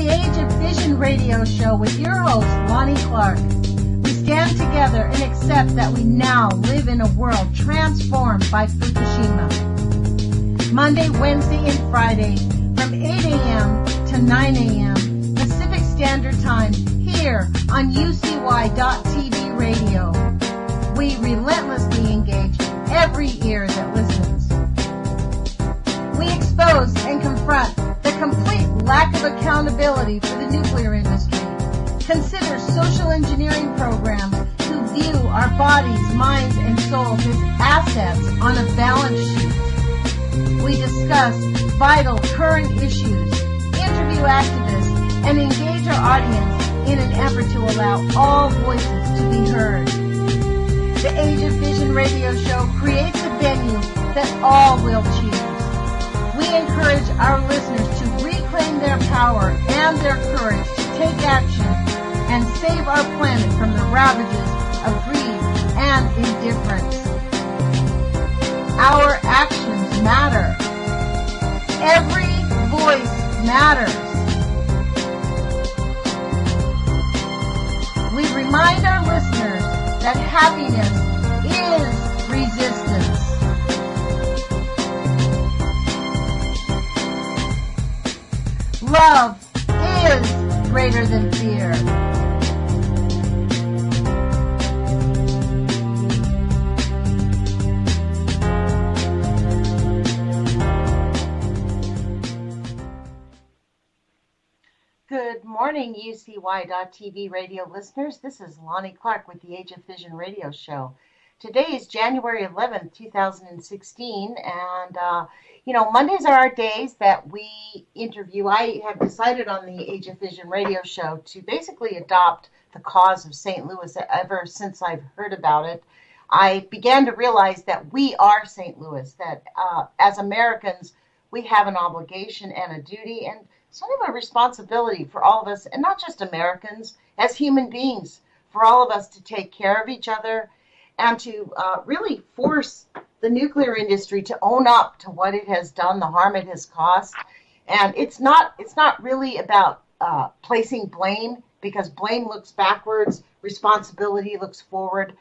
the Age of Fission radio show with your host, Lonnie Clark. We stand together and accept that we now live in a world transformed by Fukushima. Monday, Wednesday, and Friday from 8 a.m. to 9 a.m. Pacific Standard Time here on UCY.TV radio. We relentlessly engage every ear that listens. We expose and confront the complete lack of accountability for the nuclear industry. Consider social engineering programs who view our bodies, minds, and souls as assets on a balance sheet. We discuss vital current issues, interview activists, and engage our audience in an effort to allow all voices to be heard. The Age of Vision radio show creates a venue that all will choose. We encourage our listeners to reclaim their power and their courage to take action and save our planet from the ravages of greed and indifference. Our actions matter. Every voice matters. We remind our listeners that happiness is resistance. Love is greater than fear. Good morning, UCY.TV radio listeners. This is Lonnie Clark with the Age of Fission radio show. Today is January 11th, 2016, and Mondays are our days that we interview. I have decided on the Age of Fission radio show to basically adopt the cause of St. Louis ever since I've heard about it. I began to realize that we are St. Louis, that as Americans, we have an obligation and a duty and sort of a responsibility for all of us, and not just Americans, as human beings, for all of us to take care of each other and to really force the nuclear industry to own up to what it has done, the harm it has caused. And it's not really about placing blame, because blame looks backwards, responsibility looks forward.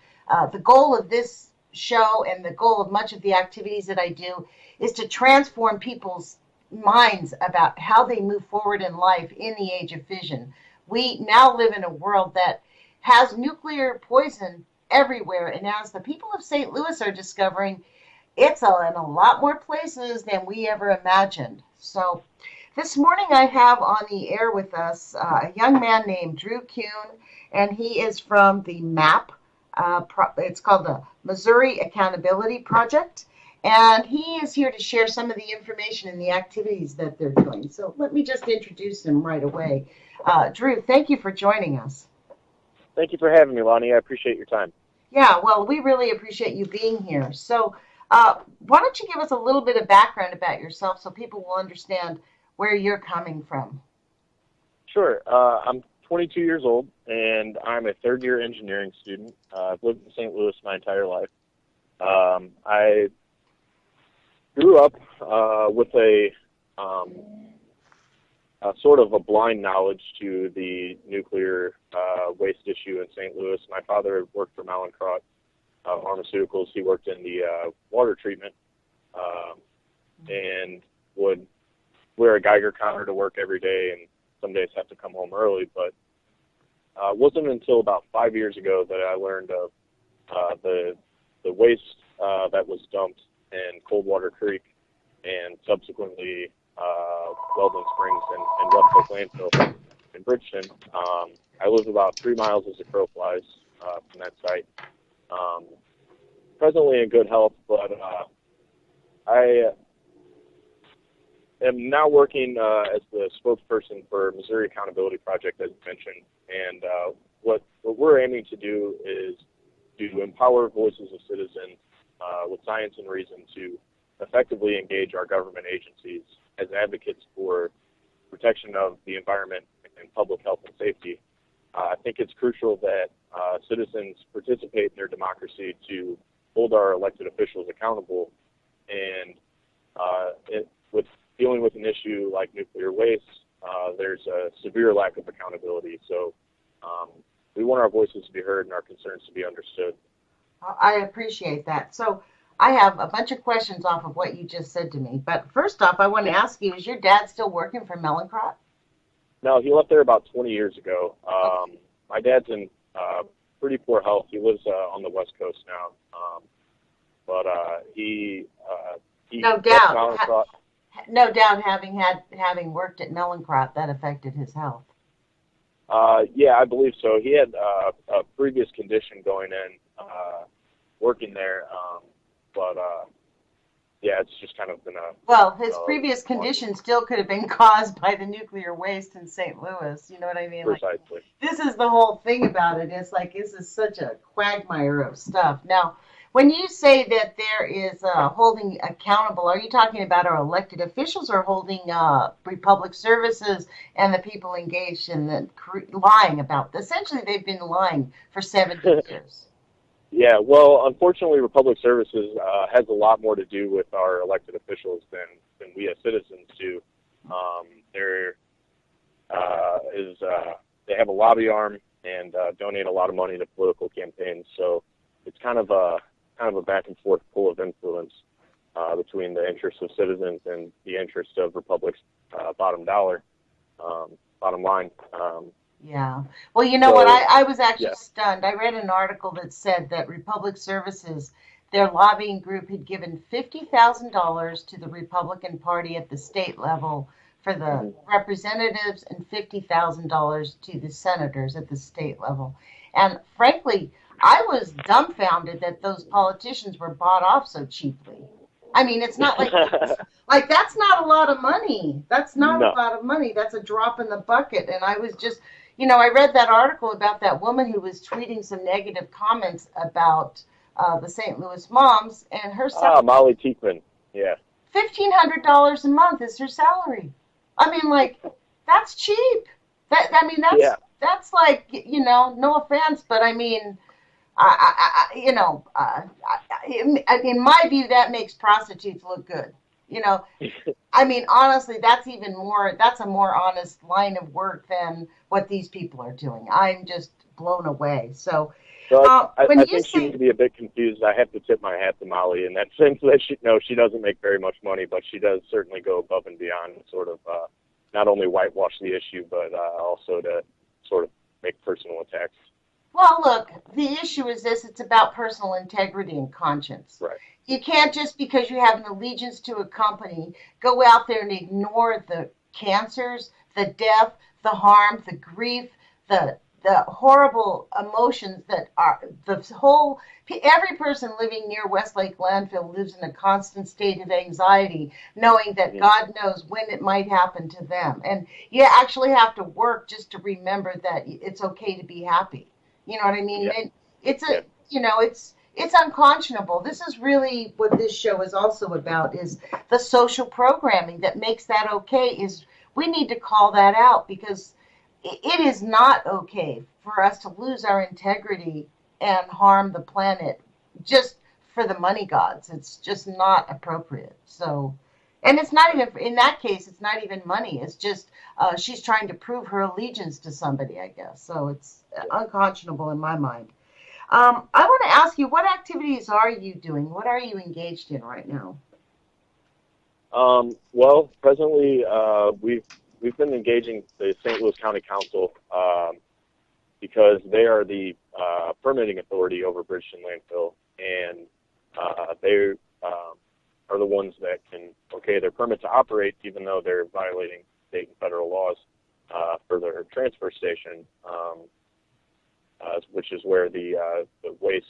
The goal of this show and the goal of much of the activities that I do is to transform people's minds about how they move forward in life in the age of fission. We now live in a world that has nuclear poison everywhere, and as the people of St. Louis are discovering, it's in a lot more places than we ever imagined. So this morning I have on the air with us a young man named Kuhn, and he is from the MAP. It's called the Missouri Accountability Project. And he is here to share some of the information and the activities that they're doing. So let me just introduce him right away. Drew, thank you for joining us. Thank you for having me, Lonnie. I appreciate your time. Yeah, well, we really appreciate you being here. So why don't you give us a little bit of background about yourself so people will understand where you're coming from? Sure. I'm 22 years old, and I'm a third-year engineering student. I've lived in St. Louis my entire life. I grew up with a sort of a blind knowledge to the nuclear waste issue in St. Louis. My father worked for Mallinckrodt Pharmaceuticals. He worked in the water treatment and would wear a Geiger counter to work every day, and some days have to come home early. But it wasn't until about 5 years ago that I learned of the waste that was dumped in Coldwater Creek and subsequently Weldon Springs and West Lake Landfill in Bridgeton. I live about 3 miles as a crow flies from that site. Presently in good health, but I am now working as the spokesperson for Missouri Accountability Project, as you mentioned. And what we're aiming to do is to empower voices of citizens with science and reason to effectively engage our government agencies as advocates for protection of the environment and public health and safety. I think it's crucial that citizens participate in their democracy to hold our elected officials accountable. And with dealing with an issue like nuclear waste, there's a severe lack of accountability. So we want our voices to be heard and our concerns to be understood. I appreciate that. So I have a bunch of questions off of what you just said to me. But first off, I want to ask you, is your dad still working for Mellencrot? No, he left there about 20 years ago. Okay. My dad's in pretty poor health. He lives on the West Coast now. But he No left doubt. Mellencrot. No doubt having worked at Mellencrot, that affected his health. Yeah, I believe so. He had a previous condition going in, working there, but yeah, it's just kind of been a Well, his uh, previous condition still could have been caused by the nuclear waste in St. Louis. You know what I mean? Like, precisely. this is the whole thing about it. It's like this is such a quagmire of stuff. Now, when you say that there is holding accountable, are you talking about our elected officials or holding public services and the people engaged in the lying about? Essentially, they've been lying for 70 years. Yeah, well, unfortunately, Republic Services has a lot more to do with our elected officials than we as citizens do. There is they have a lobby arm and donate a lot of money to political campaigns. So it's kind of a back and forth pull of influence between the interests of citizens and the interests of Republic's bottom dollar, bottom line. Yeah. Well, you know what? So I was actually yeah, stunned. I read an article that said that Republic Services, their lobbying group, had given $50,000 to the Republican Party at the state level for the hmm representatives and $50,000 to the senators at the state level. And frankly, I was dumbfounded that those politicians were bought off so cheaply. I mean, it's not like that's not a lot of money. That's not a no, lot of money. That's a drop in the bucket. And I was just, I read that article about that woman who was tweeting some negative comments about the St. Louis moms, and her salary, Molly Teekman, yeah, $1,500 a month is her salary. I mean, like, that's cheap. I mean, yeah. that's like, no offense, but I mean, in my view, that makes prostitutes look good. You know, I mean, honestly, that's a more honest line of work than what these people are doing. I'm just blown away. So, So when I you think she say, may be a bit confused. I have to tip my hat to Molly in that sense that she doesn't make very much money, but she does certainly go above and beyond, sort of not only whitewash the issue, but also to sort of make personal attacks. well, look, the issue is this, it's about personal integrity and conscience. Right. You can't just because you have an allegiance to a company go out there and ignore the cancers, the death, the harm, the grief, the horrible emotions that are the whole every person living near Westlake landfill lives in a constant state of anxiety knowing that hmm God knows when it might happen to them, and you actually have to work just to remember that it's okay to be happy. You know what I mean? Yeah. And it's Yeah. a it's unconscionable. This is really what this show is also about, is the social programming that makes that okay. Is we need to call that out because it is not okay for us to lose our integrity and harm the planet just for the money gods. It's just not appropriate. So, and it's not even, in that case, it's not even money. It's just she's trying to prove her allegiance to somebody, I guess. So it's unconscionable in my mind. I want to ask you, what activities are you doing? What are you engaged in right now? Well, presently we've been engaging the St. Louis County Council because they are the permitting authority over Bridgeton landfill, and they are the ones that can okay their permit to operate, even though they're violating state and federal laws for their transfer station, which is where the waste,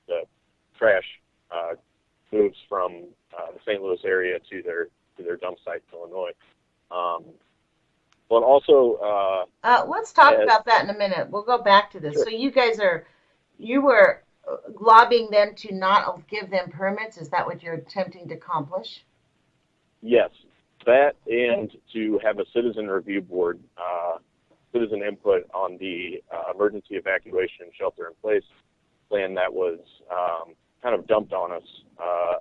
the trash, moves from the St. Louis area to their dump site in Illinois. Um, but also, Let's talk as, about that in a minute. We'll go back to this. sure, So you were lobbying them to not give them permits. Is that what you're attempting to accomplish? yes, that and to have a citizen review board, citizen input on the emergency evacuation and shelter in place plan that was kind of dumped on us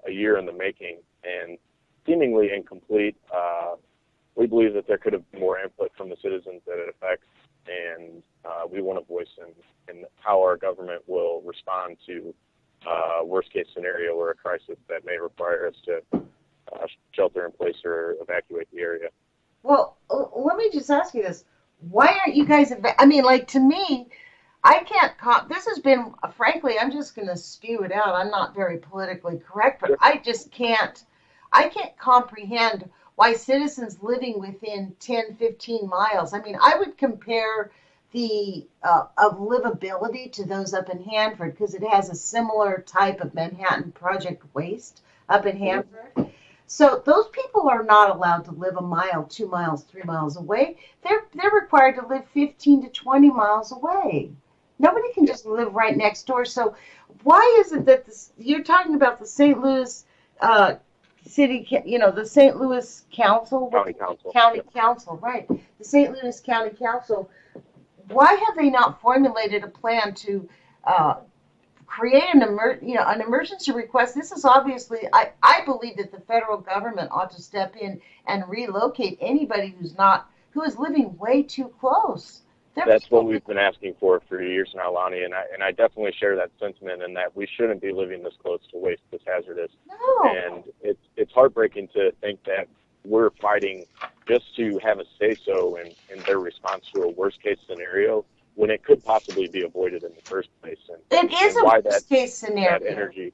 a year in the making and seemingly incomplete. we believe that there could have been more input from the citizens that it affects, and we want a voice in how our government will respond to worst case scenario or a crisis that may require us to shelter in place or evacuate the area. Well, let me just ask you this. Why aren't you guys, I mean, like, to me, I can't, this has been, frankly, I'm just going to spew it out. I'm not very politically correct, but I can't comprehend why citizens living within 10, 15 miles, I mean, I would compare the of livability to those up in Hanford because it has a similar type of Manhattan Project waste up in Hanford. So those people are not allowed to live a mile, 2 miles, 3 miles away. They're required to live 15 to 20 miles away. Nobody can just live right next door. So why is it that you're talking about the St. Louis City, the St. Louis Council? County Council. County Council, right. The St. Louis County Council. Why have they not formulated a plan to create an emergency request? This is obviously, I believe that the federal government ought to step in and relocate anybody who is living way too close. That's what we've been asking for years now, Lonnie, and I definitely share that sentiment in that we shouldn't be living this close to waste this hazardous. No. And it's heartbreaking to think that we're fighting just to have a say-so in their response to a worst-case scenario when it could possibly be avoided in the first place. It is a worst-case scenario. That energy.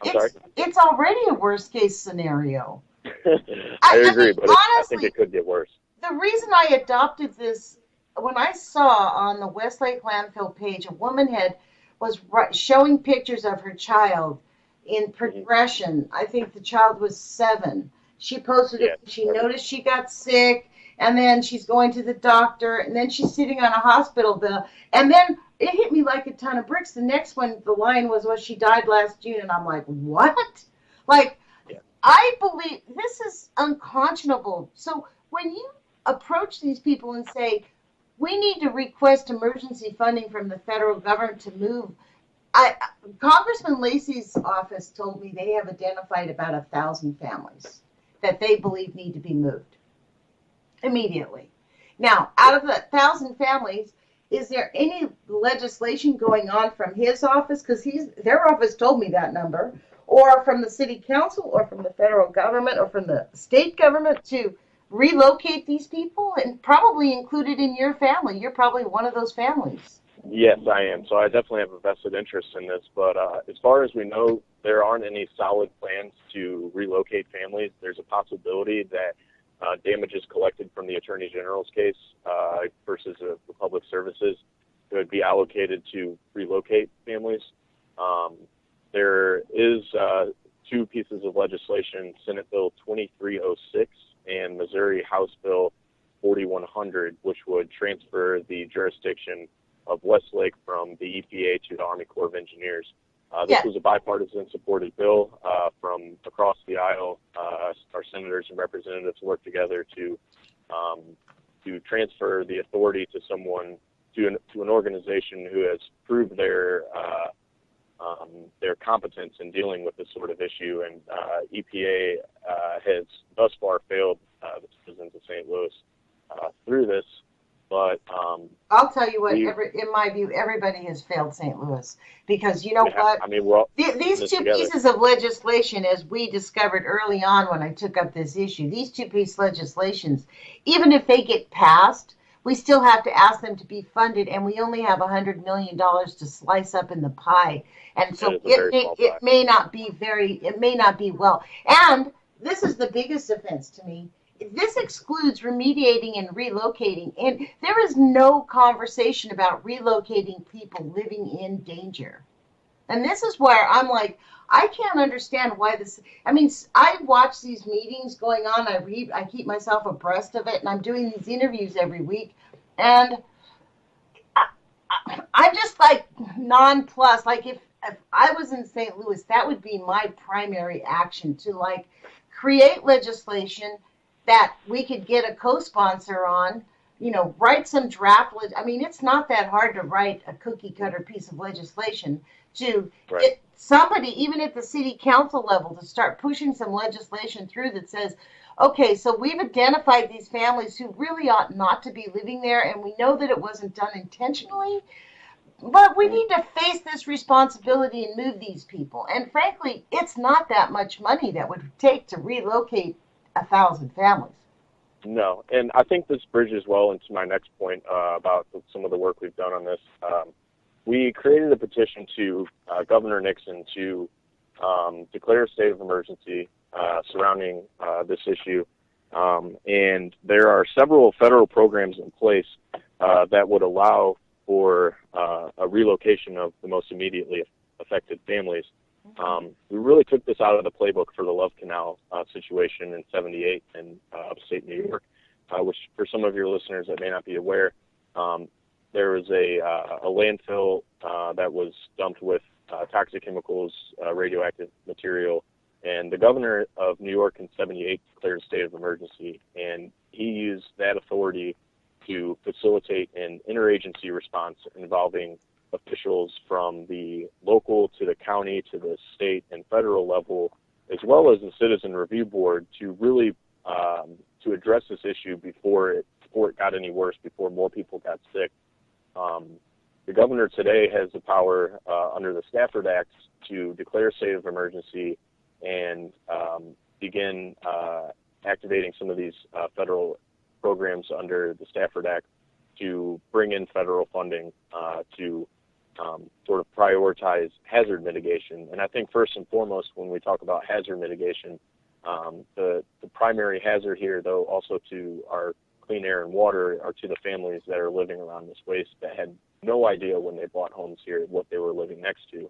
It's already a worst-case scenario. I agree, but honestly, I think it could get worse. The reason I adopted this, when I saw on the Westlake landfill page, a woman was showing pictures of her child in progression. I think the child was 7. She posted it. She noticed she got sick, and then she's going to the doctor, and then she's sitting on a hospital bill. And then it hit me like a ton of bricks. The next one, the line was, well, she died last June. And I'm like, what? Like, I believe this is unconscionable. So when you approach these people and say, we need to request emergency funding from the federal government to move, Congressman Lacey's office told me they have identified about 1,000 families that they believe need to be moved immediately. Now, out of the 1,000 families, is there any legislation going on from his office? Because their office told me that number, or from the city council, or from the federal government, or from the state government to relocate these people and probably include it in your family. You're probably one of those families. Yes, I am. So I definitely have a vested interest in this. But as far as we know, there aren't any solid plans to relocate families. There's a possibility that damages collected from the Attorney General's case versus the Public Services could be allocated to relocate families. There is 2 pieces of legislation, Senate Bill 2306 and Missouri House Bill 4100, which would transfer the jurisdiction of Westlake from the EPA to the Army Corps of Engineers. This was a bipartisan supported bill from across the aisle. Our senators and representatives worked together to transfer the authority to an organization who has proved their competence in dealing with this sort of issue. And EPA has thus far failed the citizens of St. Louis through this. But I'll tell you what, in my view, everybody has failed St. Louis because you know what? I mean, we're these 2 pieces of legislation, as we discovered early on when I took up this issue, these 2 pieces of legislations, even if they get passed, we still have to ask them to be funded, and we only have $100 million to slice up in the pie, and so it may not be well. And this is the biggest offense to me. This excludes remediating and relocating, and there is no conversation about relocating people living in danger. And this is where I'm like, I can't understand why this. I mean, I watch these meetings going on. I keep myself abreast of it, and I'm doing these interviews every week, and I'm just like nonplussed. Like if I was in St. Louis, that would be my primary action to like create legislation that we could get a co-sponsor on, write some draft. I mean, it's not that hard to write a cookie-cutter piece of legislation to get somebody, even at the city council level, to start pushing some legislation through that says, Okay, so we've identified these families who really ought not to be living there, and we know that it wasn't done intentionally, but we Mhm. need to face this responsibility and move these people. And frankly, it's not that much money that would take to relocate 1,000 families. No, and I think this bridges well into my next point about some of the work we've done on this. We created a petition to Governor Nixon to declare a state of emergency surrounding this issue. And there are several federal programs in place that would allow for a relocation of the most immediately affected families. We really took this out of the playbook for the Love Canal situation in '78 in upstate New York, which for some of your listeners that may not be aware, there was a landfill that was dumped with toxic chemicals, radioactive material, and the governor of New York in '78 declared a state of emergency, and he used that authority to facilitate an interagency response involving officials from the local to the county to the state and federal level, as well as the Citizen Review Board, to really to address this issue before it got any worse, before more people got sick. The governor today has the power under the Stafford Act to declare a state of emergency and begin activating some of these federal programs under the Stafford Act to bring in federal funding to sort of prioritize hazard mitigation. And I think first and foremost, when we talk about hazard mitigation, the primary hazard here, though, also to our clean air and water, are to the families that are living around this waste that had no idea when they bought homes here what they were living next to.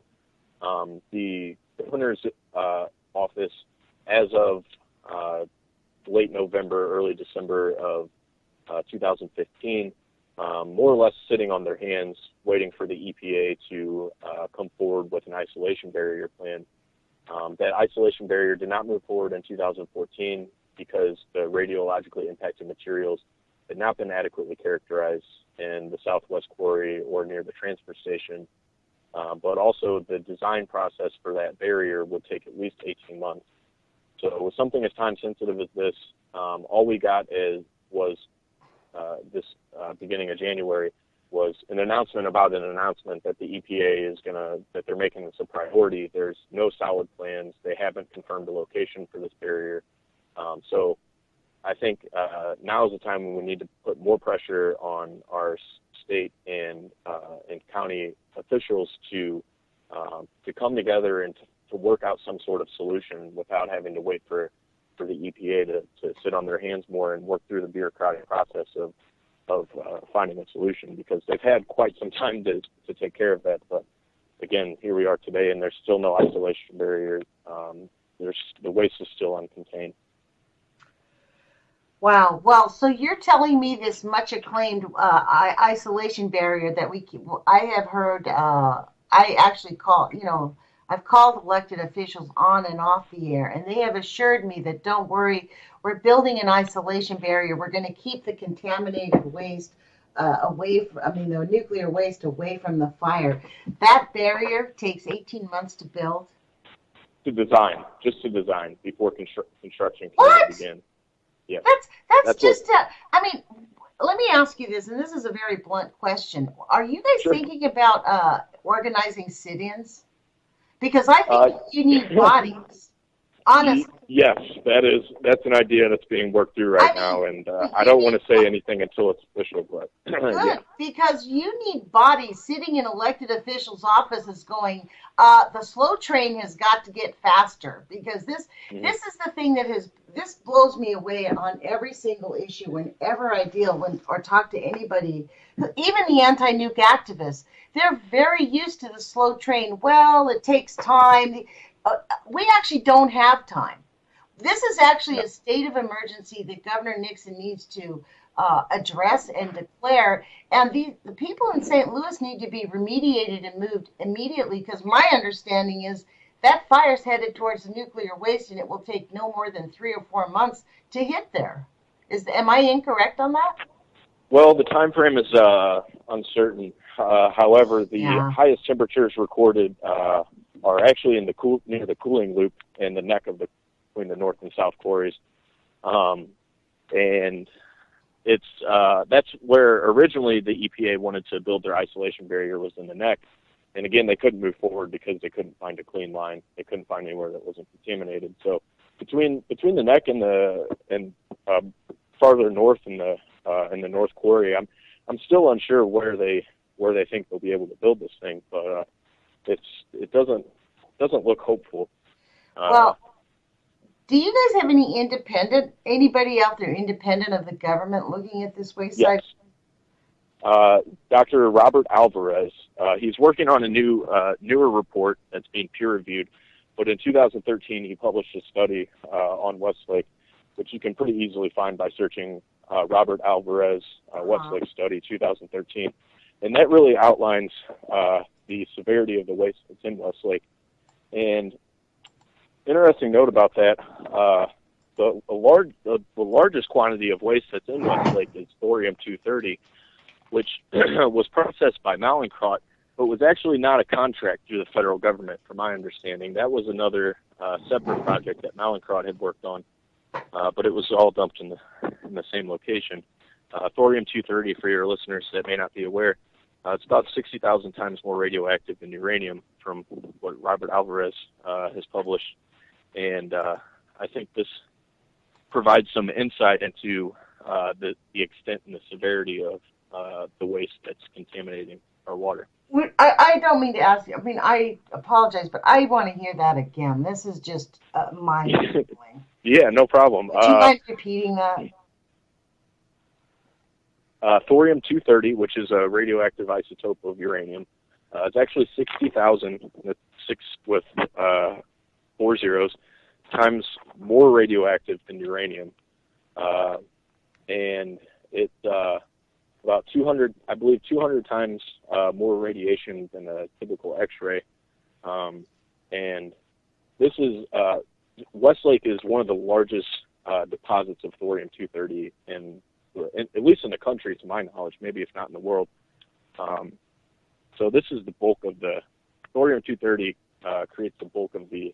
The governor's office, as of late November, early December of 2015, more or less sitting on their hands, waiting for the EPA to come forward with an isolation barrier plan. That isolation barrier did not move forward in 2014 because the radiologically impacted materials had not been adequately characterized in the Southwest Quarry or near the transfer station. But also the design process for that barrier would take at least 18 months. So with something as time sensitive as this, all we got was this beginning of January was an announcement about an announcement that the EPA that they're making this a priority. There's no solid plans. They haven't confirmed the location for this barrier. So I think now is the time when we need to put more pressure on our state and county officials to come together and to work out some sort of solution without having to wait for the EPA to sit on their hands more and work through the bureaucratic process of finding a solution, because they've had quite some time to take care of that. But again, here we are today, and there's still no isolation barrier. The waste is still uncontained. Wow. Well, so you're telling me this much acclaimed isolation barrier that I have heard, I actually I've called elected officials on and off the air, and they have assured me that don't worry, we're building an isolation barrier. We're going to keep the contaminated waste the nuclear waste away from the fire. That barrier takes 18 months to build. Just to design before construction can even What? begin. Yeah, That's that's what. just I mean, let me ask you this, and this is a very blunt question. Are you guys Sure. thinking about organizing sit-ins? Because I think you need bodies. Honestly, Yes, that's an idea that's being worked through right I mean, now, and I you don't want need to say anything until it's official. But yeah, good, because you need bodies sitting in elected officials' offices going, the slow train has got to get faster, because hmm this is the thing this blows me away on every single issue whenever I deal or talk to anybody, even the anti-nuke activists. They're very used to the slow train. Well, it takes time. We actually don't have time. This is actually no, a state of emergency that Governor Nixon needs to address and declare. And the people in St. Louis need to be remediated and moved immediately, because my understanding is that fire's headed towards the nuclear waste, and it will take no more than 3 or 4 months to hit there. Am I incorrect on that? well, the time frame is uncertain. However, the Yeah. highest temperatures recorded are actually near the cooling loop in the neck between the north and south quarries. And that's where originally the EPA wanted to build their isolation barrier, was in the neck. And again, they couldn't move forward because they couldn't find a clean line. They couldn't find anywhere that wasn't contaminated. So between the neck and farther north in the North Quarry, I'm still unsure where they think they'll be able to build this thing, but it doesn't look hopeful. Well, do you guys have anybody out there independent of the government looking at this waste site? Yes. Dr. Robert Alvarez, he's working on a newer report that's being peer-reviewed, but in 2013 he published a study on Westlake, which you can pretty easily find by searching Robert Alvarez Westlake study 2013. And that really outlines the severity of the waste that's in Westlake. And interesting note about that, the largest quantity of waste that's in Westlake is thorium-230, which was processed by Mallinckrodt, but was actually not a contract through the federal government, from my understanding. That was another separate project that Mallinckrodt had worked on, but it was all dumped in the same location. Thorium-230, for your listeners that may not be aware, it's about 60,000 times more radioactive than uranium, from what Robert Alvarez has published. And I think this provides some insight into the extent and the severity of the waste that's contaminating our water. I don't mean to ask you. I mean, I apologize, but I want to hear that again. This is just mind-boggling. Yeah, no problem. Do you mind repeating that? Thorium-230, which is a radioactive isotope of uranium, it's actually 60,000, 6 with 4 zeros, times more radioactive than uranium. And it's about 200, I believe 200 times more radiation than a typical X-ray. And this is, Westlake is one of the largest deposits of thorium-230 at least in the country, to my knowledge, maybe if not in the world. So this is the bulk of the thorium-230 creates the bulk of the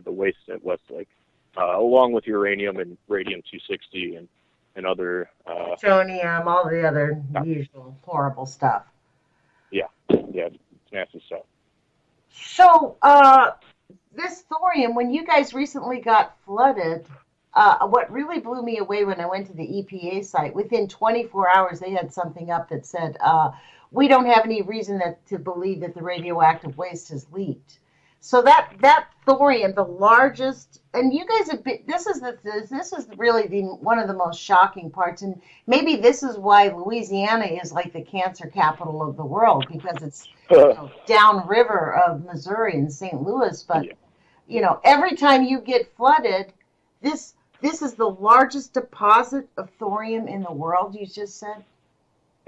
waste at Westlake, along with uranium and radium-260 and other plutonium, all the other usual horrible stuff. Yeah, it's nasty stuff. So this thorium, when you guys recently got flooded, what really blew me away when I went to the EPA site, within 24 hours they had something up that said, we don't have any reason to believe that the radioactive waste has leaked. So that thorium, the largest, and you guys have been, this is really one of the most shocking parts, and maybe this is why Louisiana is like the cancer capital of the world, because it's downriver of Missouri and St. Louis. But every time you get flooded, this is the largest deposit of thorium in the world, you just said?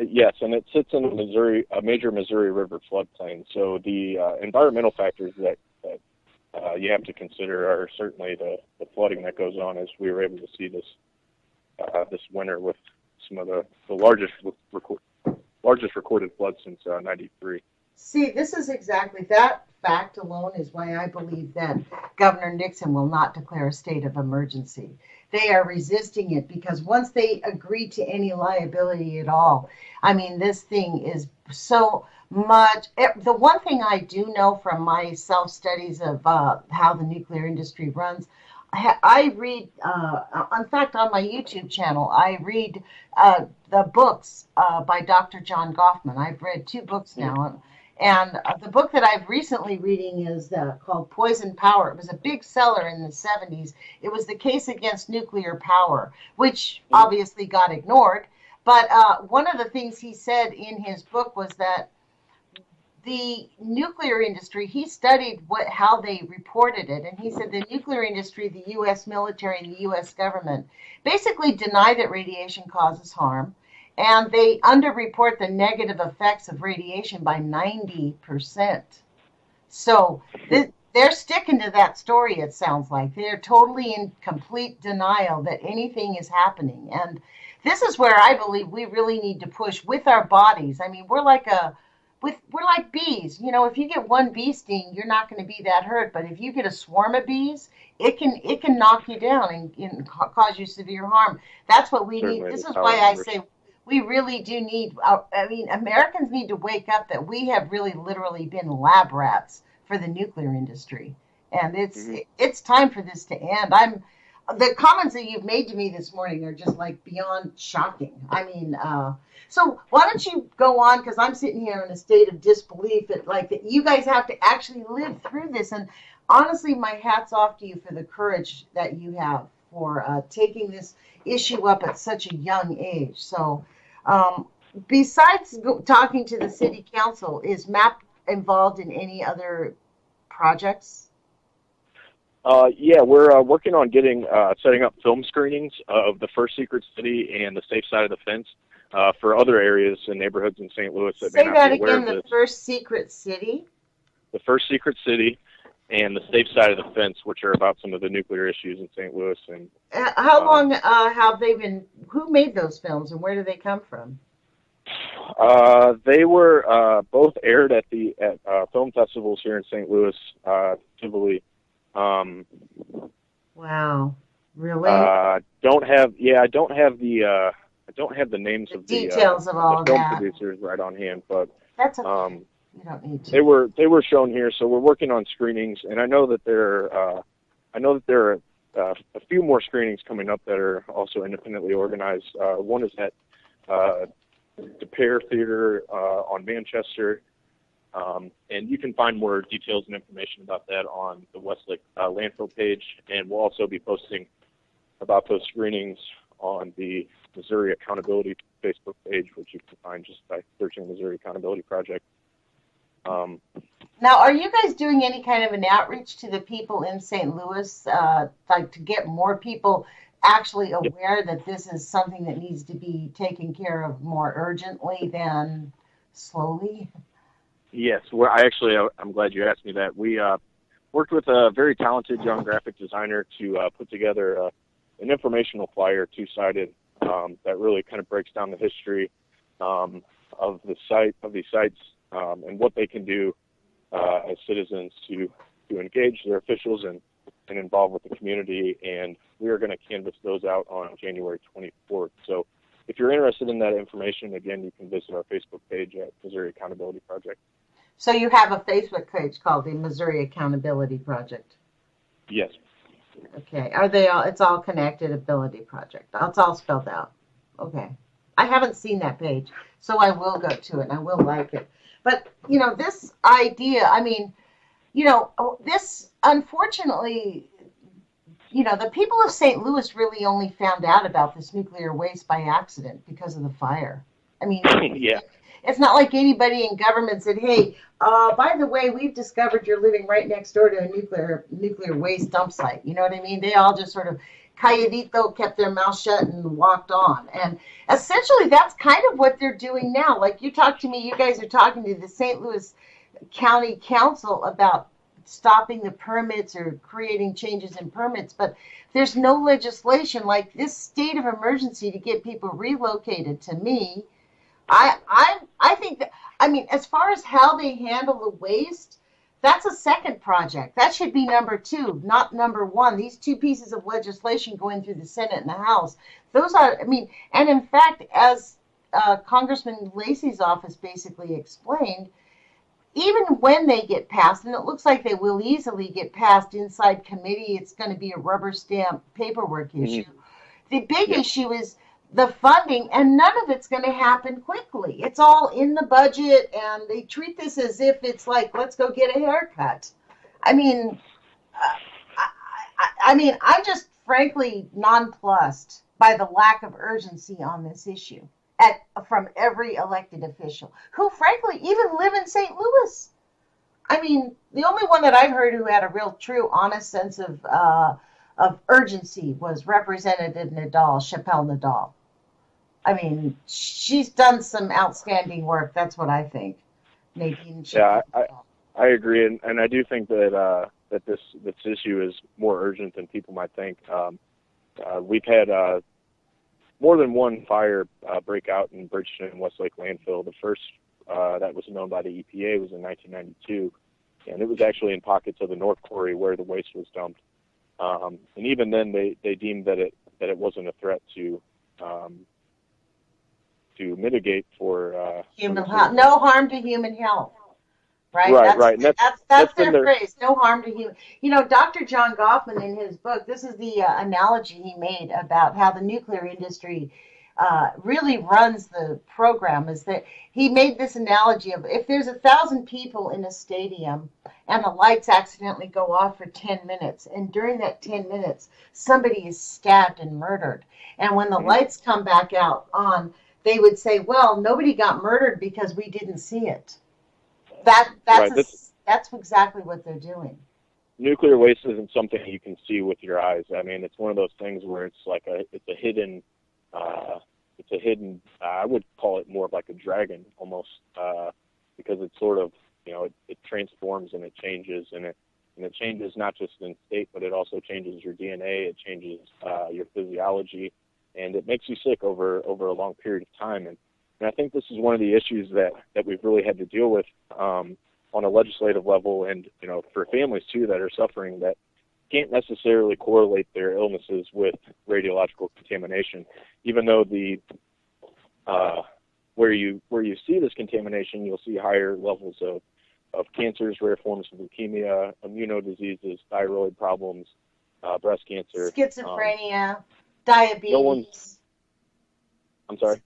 Yes, and it sits in a major Missouri River floodplain. So the environmental factors that you have to consider are certainly the flooding that goes on, as we were able to see this winter with some of the largest recorded floods since '93. See, this is exactly that fact alone is why I believe that Governor Nixon will not declare a state of emergency. They are resisting it because once they agree to any liability at all, I mean, this thing is so much. The one thing I do know from my self-studies of how the nuclear industry runs, I read, in fact, on my YouTube channel, I read the books by Dr. John Goffman. I've read 2 books now. And the book that I've recently reading is called Poison Power. It was a big seller in the 70s. It was the case against nuclear power, which obviously got ignored. But one of the things he said in his book was that the nuclear industry, he studied how they reported it. And he said the nuclear industry, the U.S. military, and the U.S. government basically deny that radiation causes harm. And they underreport the negative effects of radiation by 90%. So they're sticking to that story, it sounds like. They're totally in complete denial that anything is happening. And this is where I believe we really need to push with our bodies. I mean, we're like we're like bees. If you get one bee sting, you're not going to be that hurt. But if you get a swarm of bees, it can knock you down and cause you severe harm. That's what we need. Certainly, This that's is how why it I numbers. say we really do need. I mean, Americans need to wake up that we have really literally been lab rats for the nuclear industry, and it's Hmm. it's time for this to end. The comments that you've made to me this morning are just like beyond shocking. I mean, so why don't you go on? Because I'm sitting here in a state of disbelief that you guys have to actually live through this. And honestly, my hat's off to you for the courage that you have for taking this issue up at such a young age. So, um, besides talking to the city council, is MAP involved in any other projects? Yeah, we're working on getting setting up film screenings of the first secret city and the safe side of the fence for other areas and neighborhoods in St. Louis that may Say not be that aware again. of The this. first secret city. The first secret city and the safe side of the fence, which are about some of the nuclear issues in St. Louis. And How long um, have they been? Who made those films, and where do they come from? they were both aired at film festivals here in St. Louis, Tivoli. Um, Wow, really? I don't have the names The of details of the all of film that. producers right on hand, but That's okay. um, You don't need they to. were shown here. So we're working on screenings, and I know that there are a few more screenings coming up that are also independently organized. One is at the Pear Theater on Manchester. And you can find more details and information about that on the Westlake landfill page. And we'll also be posting about those screenings on the Missouri Accountability Facebook page, which you can find just by searching Missouri Accountability Project. Um, Now, are you guys doing any kind of an outreach to the people in St. Louis, like to get more people actually yep. aware that this is something that needs to be taken care of more urgently than slowly? Yes, I'm glad you asked me that. We worked with a very talented young graphic designer to put together an informational flyer, two-sided, that really kind of breaks down the history of these sites, and what they can do as citizens to engage their officials and involve with the community. And we are going to canvass those out on January 24th. So if you're interested in that information, again, you can visit our Facebook page at Missouri Accountability Project. So you have a Facebook page called the Missouri Accountability Project. Yes. Okay. Are they all? It's all connected ability project. It's all spelled out. Okay. I haven't seen that page, so I will go to it and I will like it. But this idea. I mean, this unfortunately, the people of St. Louis really only found out about this nuclear waste by accident because of the fire. I mean, Yeah. it's not like anybody in government said, "Hey, by the way, we've discovered you're living right next door to a nuclear waste dump site." You know what I mean? They all just sort of calladito kept their mouth shut and walked on. And essentially, that's kind of what they're doing now. Like you talk to me, you guys are talking to the St. Louis County Council about stopping the permits or creating changes in permits, but there's no legislation like this state of emergency to get people relocated. To me, I think that, I mean, as far as how they handle the waste, that's a second project. That should be number two, not number one. These two pieces of legislation going through the Senate and the House, those are, I mean, and in fact, as Congressman Lacey's office basically explained, even when they get passed, and it looks like they will easily get passed inside committee, it's going to be a rubber stamp paperwork issue. Mm-hmm. The big Yep. issue is the funding, and none of it's going to happen quickly. It's all in the budget, and they treat this as if it's like, let's go get a haircut. I mean, I mean, I'm just frankly nonplussed by the lack of urgency on this issue from every elected official who, frankly, even live in St. Louis. I mean, the only one that I've heard who had a real, true, honest sense of urgency was Representative Nadal, Chappelle Nadal. I mean, she's done some outstanding work. That's what I think. Nadine Yeah, Chappelle I, Nadal. I agree, and I do think that this issue is more urgent than people might think. We've had more than one fire break out in Bridgeton and Westlake landfill. The first that was known by the EPA was in 1992, and it was actually in pockets of the North Quarry where the waste was dumped. And even then, they deemed that it wasn't a threat to mitigate for human health. No harm to human health. Right? Right. And that's their phrase, no harm to human. You know, Dr. John Goffman in his book, this is the analogy he made about how the nuclear industry really runs the program, is that he made this analogy of if there's 1,000 people in a stadium and the lights accidentally go off for 10 minutes, and during that 10 minutes, somebody is stabbed and murdered. And when the lights come back out on, they would say, well, nobody got murdered because we didn't see it. That's exactly what they're doing. Nuclear waste isn't something you can see with your eyes. I mean, it's one of those things where it's a hidden. I would call it more of like a dragon almost, because it's sort of, it transforms and it changes, and it changes not just in state, but it also changes your DNA. It changes your physiology, and it makes you sick over a long period of time. And I think this is one of the issues that we've really had to deal with on a legislative level, and for families too that are suffering, that can't necessarily correlate their illnesses with radiological contamination, even though where you see this contamination, you'll see higher levels of cancers, rare forms of leukemia, immunodiseases, thyroid problems, breast cancer, schizophrenia, diabetes. I'm sorry.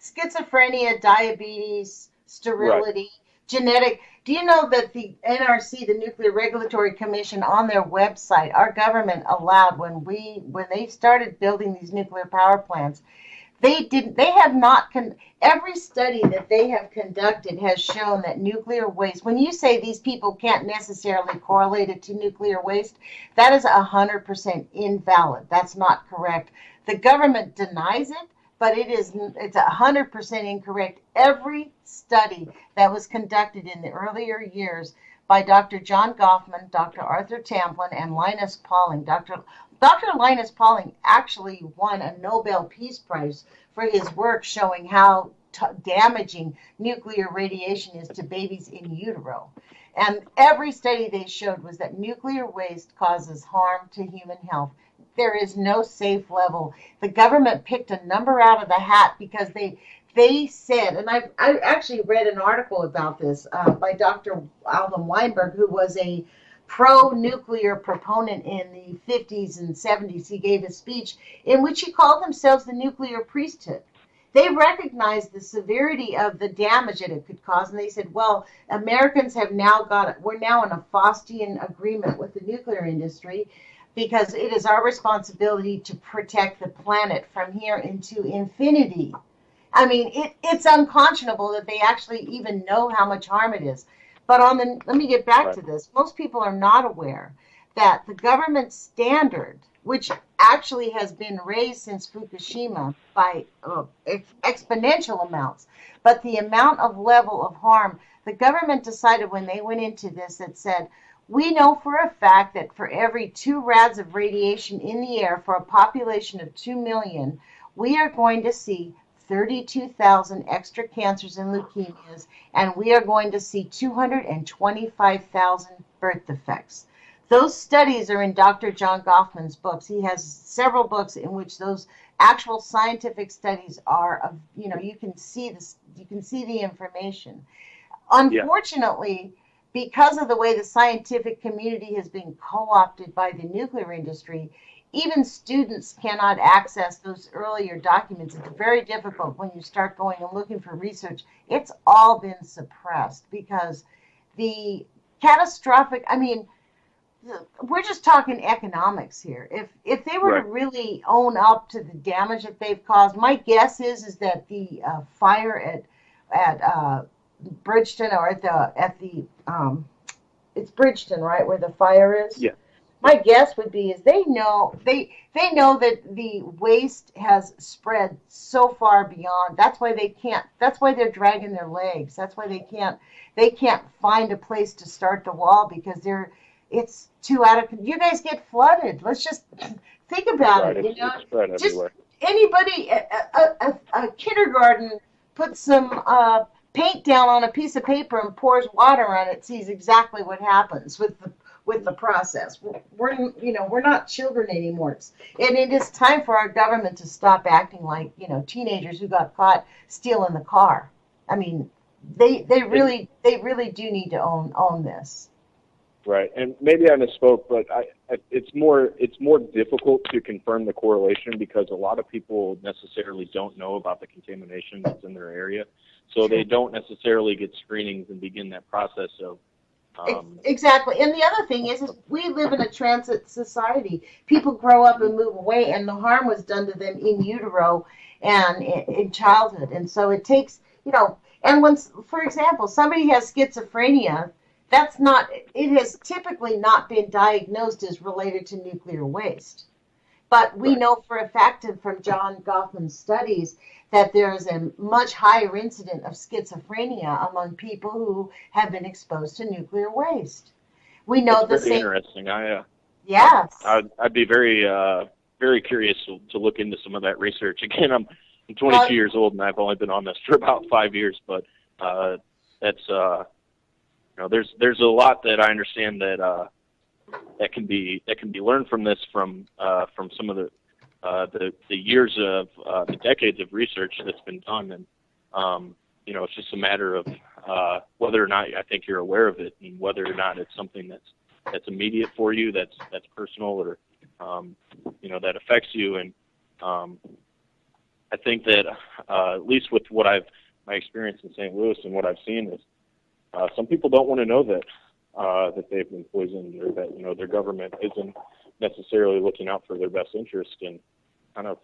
Schizophrenia, diabetes, sterility, genetic. Do you know that the NRC, the Nuclear Regulatory Commission, on their website, our government allowed when they started building these nuclear power plants, every study that they have conducted has shown that nuclear waste, when you say these people can't necessarily correlate it to nuclear waste, that is 100% invalid. That's not correct. The government denies it, but it's 100% incorrect. Every study that was conducted in the earlier years by Dr. John Goffman, Dr. Arthur Tamplin, and Linus Pauling. Dr. Linus Pauling actually won a Nobel Peace Prize for his work showing how damaging nuclear radiation is to babies in utero. And every study they showed was that nuclear waste causes harm to human health. There is no safe level. The government picked a number out of the hat because they said, and I actually read an article about this by Dr. Alvin Weinberg, who was a pro-nuclear proponent in the 50s and 70s. He gave a speech in which he called themselves the nuclear priesthood. They recognized the severity of the damage that it could cause, and they said, well, Americans we're now in a Faustian agreement with the nuclear industry, because it is our responsibility to protect the planet from here into infinity. I mean, it's unconscionable that they actually even know how much harm it is. But let me get back to this. Most people are not aware that the government standard, which actually has been raised since Fukushima by exponential amounts, but the amount of level of harm, the government decided when they went into this, it said, we know for a fact that for every 2 rads of radiation in the air for a population of 2 million, we are going to see 32,000 extra cancers and leukemias, and we are going to see 225,000 birth defects. Those studies are in Dr. John Goffman's books. He has several books in which those actual scientific studies are, you can see the information. Unfortunately, because of the way the scientific community has been co-opted by the nuclear industry, even students cannot access those earlier documents. It's very difficult when you start going and looking for research. It's all been suppressed because the catastrophic, we're just talking economics here. If they were to really own up to the damage that they've caused, my guess is that the fire at Bridgeton, or it's Bridgeton, right, where the fire is? Yeah. My guess would be is they know that the waste has spread so far beyond. That's why they're dragging their legs. That's why they can't find a place to start the wall, because it's too out of. You guys get flooded. Let's just think about it. It's spread just everywhere. Anybody, a kindergarten, put some paint down on a piece of paper and pours water on it, sees exactly what happens with the process. We're not children anymore. And it is time for our government to stop acting like teenagers who got caught stealing the car. I mean, they really do need to own this. Right, and maybe I misspoke, but it's more difficult to confirm the correlation because a lot of people necessarily don't know about the contamination that's in their area, so they don't necessarily get screenings and begin that process of. Exactly, and the other thing is we live in a transit society. People grow up and move away, and the harm was done to them in utero and in childhood, and so it takes And when, for example, somebody has schizophrenia, it has typically not been diagnosed as related to nuclear waste. But we know for a fact from John Goffman's studies that there is a much higher incidence of schizophrenia among people who have been exposed to nuclear waste. We know the same. Interesting. Yes. I'd be very curious to look into some of that research. Again, I'm 22 years old and I've only been on this for about 5 years, but that's there's a lot that I understand that can be learned from this from some of the years of the decades of research that's been done, and it's just a matter of whether or not I think you're aware of it, and whether or not it's something that's immediate for you, that's personal, or that affects you. And I think that at least with my experience in St. Louis and what I've seen is some people don't want to know that they've been poisoned, or that their government isn't necessarily looking out for their best interest, and kind of.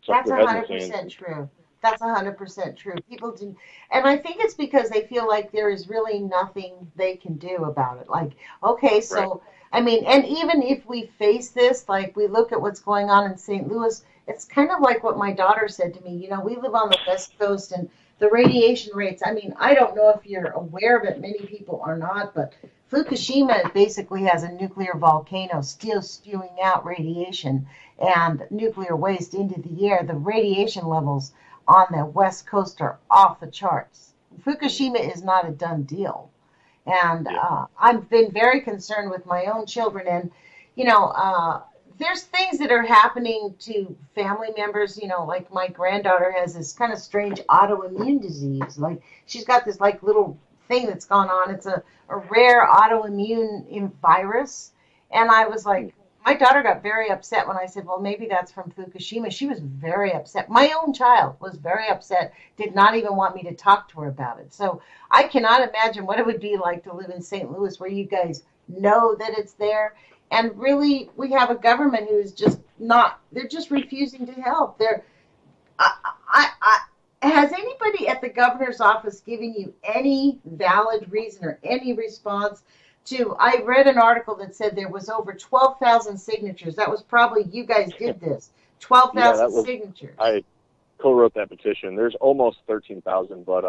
That's 100% true. That's 100% true. People do, and I think it's because they feel like there is really nothing they can do about it. Like, okay, so right. I mean, and even if we face this, like we look at what's going on in St. Louis, it's kind of like what my daughter said to me. We live on the West Coast, and the radiation rates, I mean, I don't know if you're aware of it, many people are not, but Fukushima basically has a nuclear volcano still spewing out radiation and nuclear waste into the air. The radiation levels on the West Coast are off the charts. Fukushima is not a done deal. And I've been very concerned with my own children, and, there's things that are happening to family members, like my granddaughter has this kind of strange autoimmune disease. Like she's got this like little thing that's gone on. It's a rare autoimmune virus. And I was like, my daughter got very upset when I said, well, maybe that's from Fukushima. She was very upset. My own child was very upset, did not even want me to talk to her about it. So I cannot imagine what it would be like to live in St. Louis where you guys know that it's there. And really, we have a government who is just they're just refusing to help. Has anybody at the governor's office given you any valid reason or any response to, I read an article that said there was over 12,000 signatures. That was probably, you guys did this, 12,000 signatures. I co-wrote that petition. There's almost 13,000, but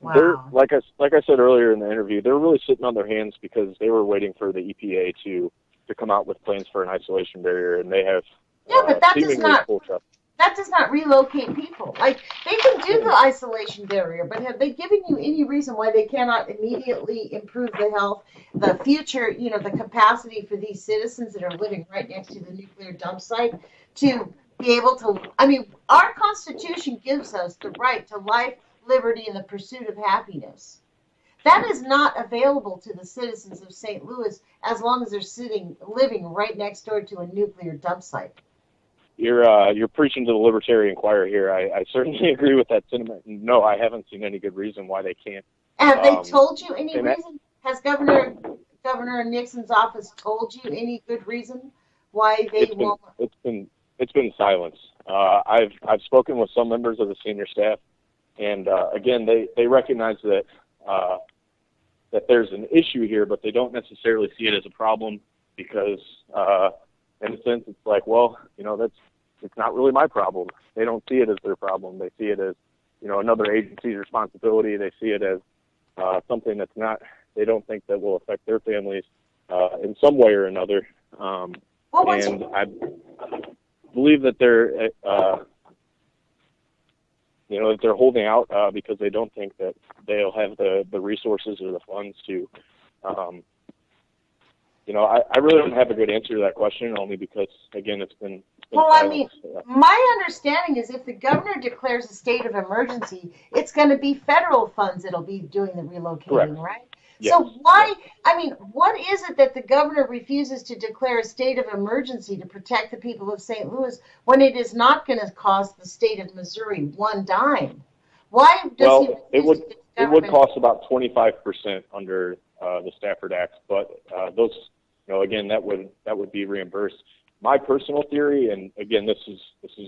wow. They're, like I said earlier in the interview, they're really sitting on their hands because they were waiting for the EPA to come out with plans for an isolation barrier, and they have but that full trust. That does not relocate people. Like, they can do the isolation barrier, but have they given you any reason why they cannot immediately improve the health, the future, the capacity for these citizens that are living right next to the nuclear dump site to be able to, I mean, our Constitution gives us the right to life, liberty, and the pursuit of happiness. That is not available to the citizens of St. Louis as long as they're living right next door to a nuclear dump site. You're preaching to the libertarian choir here. I certainly agree with that sentiment. No, I haven't seen any good reason why they can't. Have they told you any reason? Has Governor Nixon's office told you any good reason why they won't? It's been silence. I've spoken with some members of the senior staff, and again, they recognize that there's an issue here, but they don't necessarily see it as a problem because. In a sense, it's like, well, it's not really my problem. They don't see it as their problem. They see it as, another agency's responsibility. They see it as something that's not, they don't think that will affect their families in some way or another. And I believe that that they're holding out because they don't think that they'll have the resources or the funds to. I really don't have a good answer to that question, only because, again, it's been Well, I mean, silenced. my understanding is if the governor declares a state of emergency, it's going to be federal funds that'll be doing the Correct. relocating, right? Yes. So why, I mean, what is it that the governor refuses to declare a state of emergency to protect the people of St. Louis when it is not going to cost the state of Missouri one dime? Why does he Well, refuse to give it would government? cost about 25% under the Stafford Act, but those, again, that would be reimbursed. My personal theory, and again, this is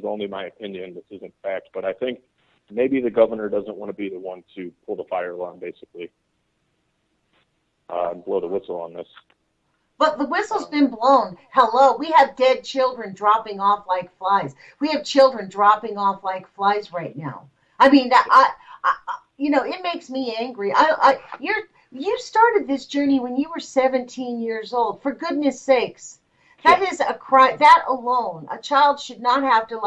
only my opinion, this isn't fact, but I think maybe the governor doesn't want to be the one to pull the fire alarm, basically, and blow the whistle on this. But the whistle's been blown. Hello, we have dead children dropping off like flies. We have children dropping off like flies right now. I mean, it makes me angry. You started this journey when you were 17 years old. For goodness sakes, that is a crime. That alone, a child should not have to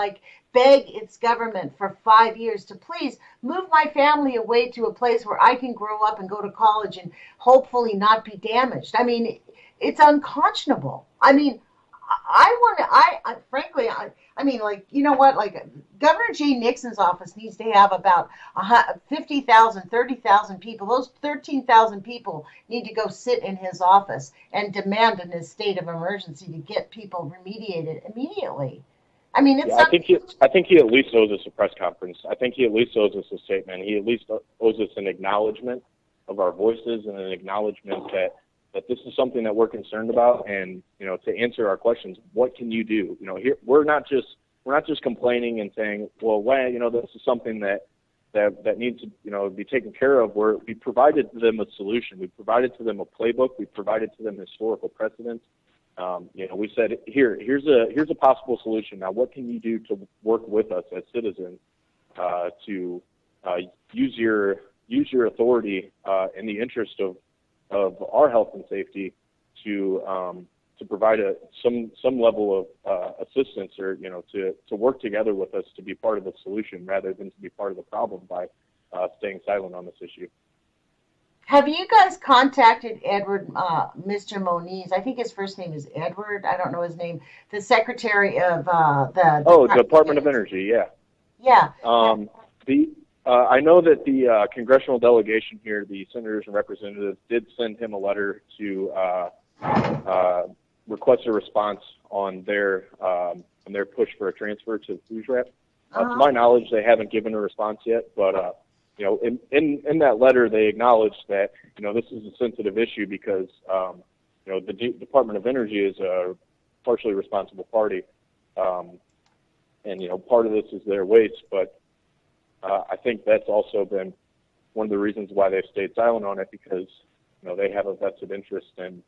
beg its government for 5 years to please move my family away to a place where I can grow up and go to college and hopefully not be damaged. I mean, it's unconscionable. I mean, frankly, I mean, you know what? Governor Jay Nixon's office needs to have about 50,000, 30,000 people. Those 13,000 people need to go sit in his office and demand in his state of emergency to get people remediated immediately. I mean, it's. Yeah, I think he at least owes us a press conference. I think he at least owes us a statement. He at least owes us an acknowledgement of our voices and an acknowledgement that this is something that we're concerned about, and to answer our questions, what can you do? Here we're not just complaining and saying, well, this is something that needs to be taken care of. We provided them a solution. We provided to them a playbook. We provided to them historical precedents. We said here's a possible solution. Now, what can you do to work with us as citizens to use your authority in the interest of our health and safety to provide some level of assistance, or to work together with us to be part of the solution rather than to be part of the problem by staying silent on this issue. Have you guys contacted Edward, Mr. Moniz? I think his first name is Edward. I don't know his name. The Secretary of the Department of Energy. Yeah. Yeah. I know that the congressional delegation here, the senators and representatives, did send him a letter to request a response on their push for a transfer to the food rep. To my knowledge, they haven't given a response yet, but in that letter, they acknowledged that this is a sensitive issue because the Department of Energy is a partially responsible party, and part of this is their waste, but I think that's also been one of the reasons why they've stayed silent on it, because they have a vested interest in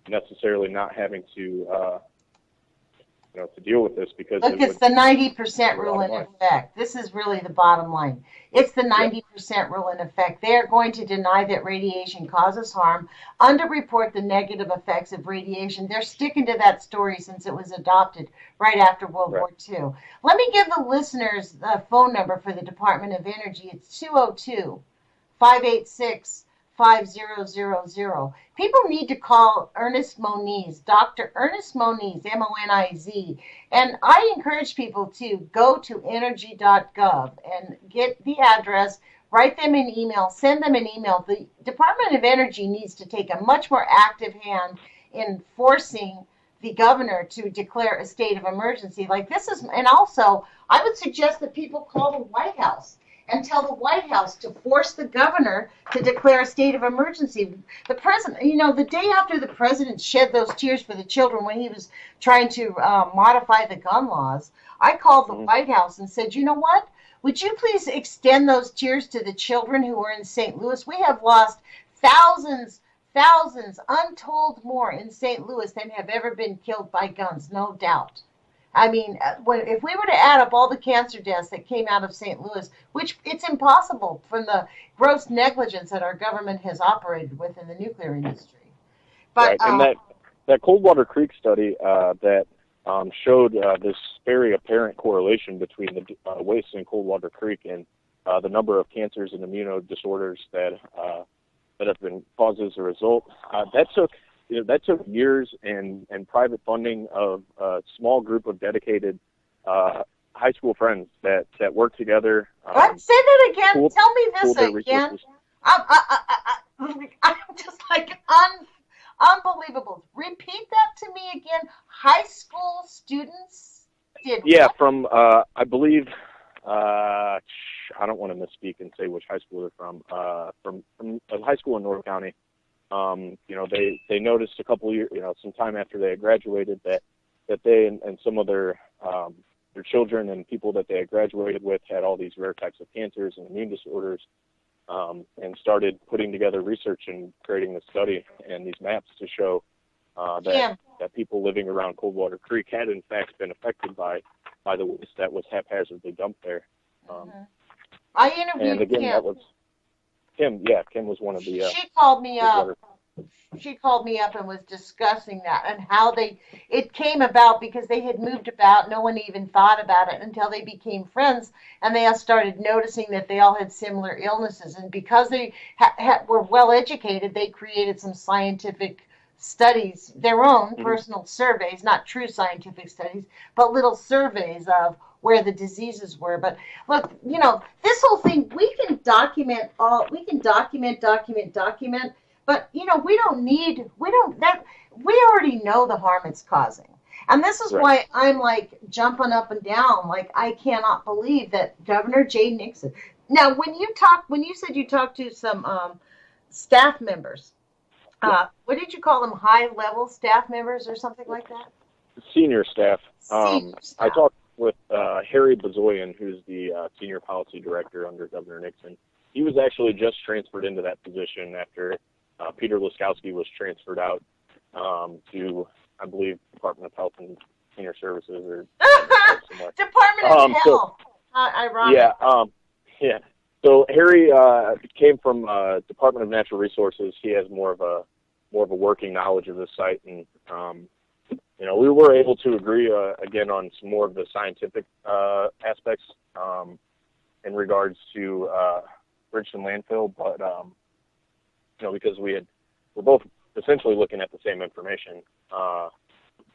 necessarily not having to deal with this, because look, it's the 90% rule in effect. This is really the bottom line. It's the 90% rule in effect. They are going to deny that radiation causes harm, underreport the negative effects of radiation. They're sticking to that story since it was adopted right after World War II. Let me give the listeners the phone number for the Department of Energy. It's 202-586-5000. People need to call Ernest Moniz, Dr. Ernest Moniz, Moniz. And I encourage people to go to energy.gov and get the address, write them an email, send them an email. The Department of Energy needs to take a much more active hand in forcing the governor to declare a state of emergency. And also, I would suggest that people call the White House and tell the White House to force the governor to declare a state of emergency. The president, the day after the president shed those tears for the children when he was trying to modify the gun laws, I called the White House and said, you know what? Would you please extend those tears to the children who are in St. Louis? We have lost thousands, untold more in St. Louis than have ever been killed by guns, no doubt. I mean, if we were to add up all the cancer deaths that came out of St. Louis, which it's impossible from the gross negligence that our government has operated with in the nuclear industry. But right. And that Coldwater Creek study that showed this very apparent correlation between the wastes in Coldwater Creek and the number of cancers and immunodisorders that have been caused as a result. That took years and private funding of a small group of dedicated high school friends that worked together. What? Say that again. Tell me this again. Resources. I'm just like unbelievable. Repeat that to me again. High school students did Yeah, what? from I believe I don't want to misspeak and say which high school they're from. From a high school in North County. They noticed a couple years, some time after they had graduated that they and some of their children and people that they had graduated with had all these rare types of cancers and immune disorders, and started putting together research and creating the study and these maps to show that people living around Coldwater Creek had in fact been affected by the waste that was haphazardly dumped there. I interviewed and again, Kim. that was Kim. Yeah, Kim was one of the. She called me up. She called me up and was discussing that and how it came about because they had moved about. No one even thought about it until they became friends, and they all started noticing that they all had similar illnesses. And because they were well educated, they created some scientific studies, their own personal surveys, not true scientific studies, but little surveys of where the diseases were. But look, this whole thing, we can document, but we already know the harm it's causing. And this is why I'm like jumping up and down, like I cannot believe that Governor Jay Nixon. Now, when you said you talked to some staff members, what did you call them? High-level staff members or something like that? Senior staff. Senior staff. I talked with Harry Bezoyan, who's the senior policy director under Governor Nixon. He was actually just transferred into that position after Peter Laskowski was transferred out to, I believe, Department of Health and Senior Services or somewhere. Department of Health. Ironic. Yeah. So Harry came from Department of Natural Resources. He has more of a working knowledge of the site, and we were able to agree again on some more of the scientific aspects in regards to Bridgeton landfill, but because we're both essentially looking at the same information.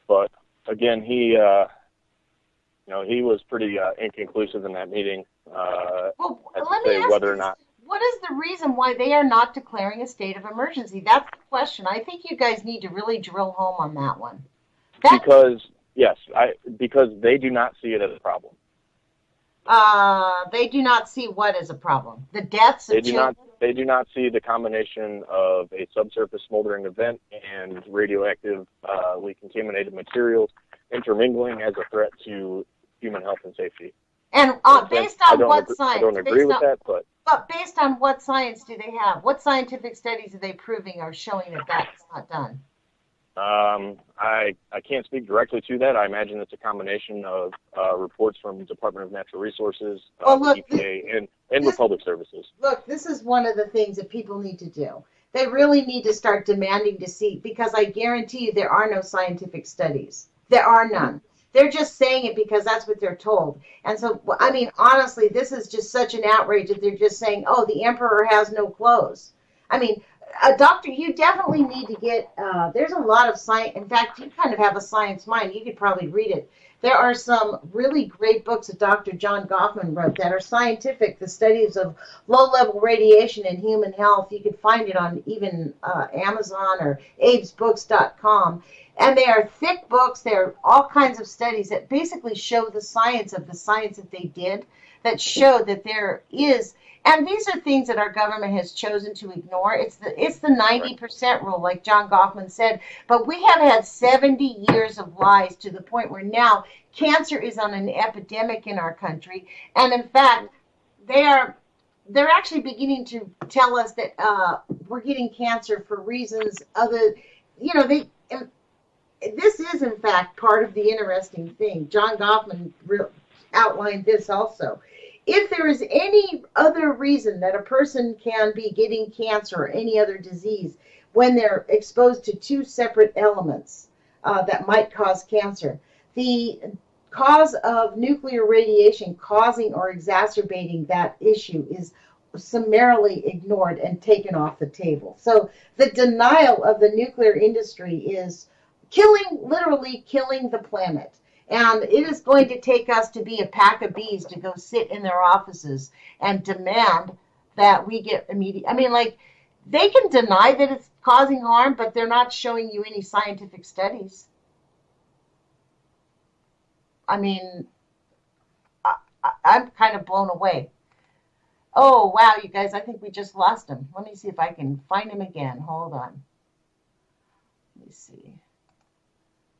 But again, he was pretty inconclusive in that meeting. Well, let me ask whether or not. What is the reason why they are not declaring a state of emergency? That's the question. I think you guys need to really drill home on that one. Because they do not see it as a problem. They do not see what as a problem? The deaths of children? They do not see the combination of a subsurface smoldering event and radioactively contaminated materials intermingling as a threat to human health and safety. And based on what science? I don't agree with that, but based on what science do they have? What scientific studies are they proving or showing that that's not done? I can't speak directly to that. I imagine it's a combination of reports from the Department of Natural Resources, EPA, and the Public Services. Look, this is one of the things that people need to do. They really need to start demanding to see, because I guarantee you there are no scientific studies. There are none. They're just saying it because that's what they're told. And so, I mean, honestly, this is just such an outrage that they're just saying, oh, the emperor has no clothes. I mean, doctor, you definitely need to get, there's a lot of science. In fact, you kind of have a science mind. You could probably read it. There are some really great books that Dr. John Goffman wrote that are scientific, the studies of low-level radiation in human health. You could find it on even Amazon or abesbooks.com. And they are thick books. There are all kinds of studies that basically show the science of the science that they did, that show that there is. And these are things that our government has chosen to ignore. It's the 90% rule, like John Goffman said. But we have had 70 years of lies to the point where now cancer is on an epidemic in our country. And in fact, they're actually beginning to tell us that we're getting cancer for reasons other, this is in fact part of the interesting thing. John Goffman outlined this also. If there is any other reason that a person can be getting cancer or any other disease when they're exposed to two separate elements that might cause cancer, the cause of nuclear radiation causing or exacerbating that issue is summarily ignored and taken off the table. So the denial of the nuclear industry is literally killing the planet. And it is going to take us to be a pack of bees to go sit in their offices and demand that we get immediate. I mean, like, they can deny that it's causing harm, but they're not showing you any scientific studies. I mean, I'm kind of blown away. Oh, wow, you guys, I think we just lost him. Let me see if I can find him again. Hold on. Let me see.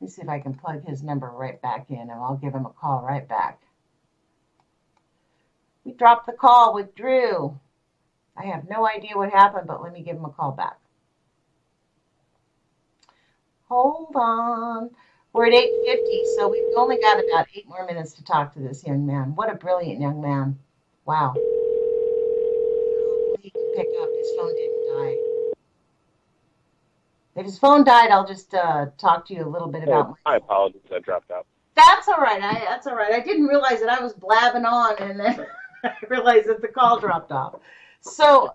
Let me see if I can plug his number right back in, and I'll give him a call right back. We dropped the call with Drew. I have no idea what happened, but let me give him a call back. Hold on. We're at 8:50, so we've only got about 8 more minutes to talk to this young man. What a brilliant young man. Wow. He can pick up. His phone didn't die. If his phone died, I'll just talk to you a little bit about my apologies. I dropped out. That's all right. That's all right. I didn't realize that I was blabbing on, and then I realized that the call dropped off. So